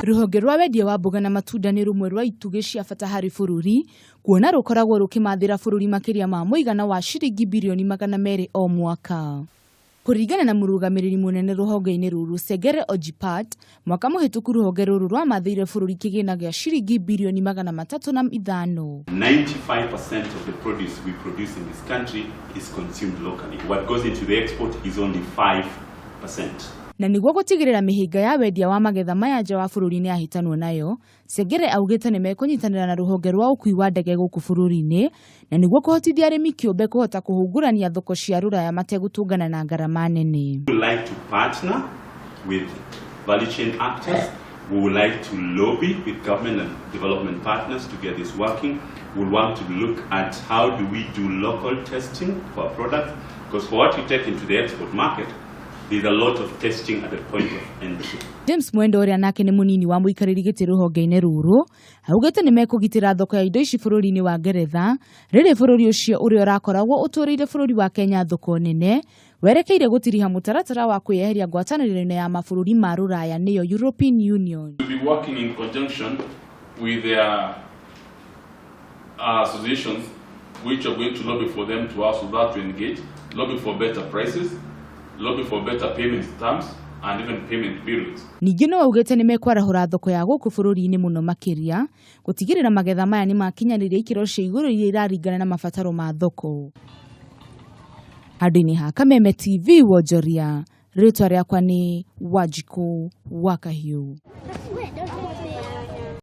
Ruhonge rwa wendia wa mboga na matunda ni rumwe rwa itugĩ cia bata harĩ bũrũri, kuona rukoragwo rũkĩmathĩra bũrũri makĩria ma mũigana wa ciringi birioni 200 o mwaka. Kũringana na mũrũgamĩrĩri munene rũhonge-inĩ rũrũ Segere Ojipat, mwaka mũhĩtũku rũhonge rũrũ rwamathiire bũrũri kĩgĩna gĩa ciringi birioni 305. 95% of the produce we produce in this country is consumed locally. What goes into the export is only 5%. Na niguo gũtigĩrĩra mĩhĩnga ya wendia wa magetha maya nja wa bũrũri nĩ ahitanwo nayo, Segere augĩte nĩ mekũnyitanĩra na rũhonge rwa ũkui wa ndege gũkũ bũrũri-inĩ, na niguo kũhotithia arimi kĩũmbe kũhota kũhungurania thoko cia ruraya mategũtũngana na ngarama nene. We would like to partner with value chain actors. We would like to lobby with government and development partners to get this working. We want to look at how do we do local testing for our products, because for what you take into the export market, there's a lot of testing at the point of entry. James Mwendo ũrĩa nake nĩ mũnini wa mũikarĩri gĩtĩ rũhonge-inĩ rũrũ, augĩte nĩ mekũgitĩra thoko ya indo ici bũrũri-inĩ wa Ngeretha, rĩrĩ bũrũri ũcio ũrĩa ũrakoragwo ũtũrĩire bũrũri wa Kenya thoko nene, werekeire gũtiriha mũtaratara wa kwĩyeheria ngwatanĩro-inĩ ya mabũrũri ma ruraya nĩyo European Union. We'll be working in conjunction with their associations which are going to lobby for them to ask that to engage, lobby for better prices, lobby for better payment terms and even payment periods. Ningĩ no augĩte nĩ mekwarahũra thoko ya gũkũ bũrũri-inĩ mũno makĩria, gũtigĩrĩra magetha maya nĩ makinyanĩria ikĩro cia igũrũ iria iraringana na mabataro ma thoko. Handũ-inĩ ha Kameme TV Wonjoria, rĩtwa rĩakwa nĩ Wanjikũ wa Kahiũ.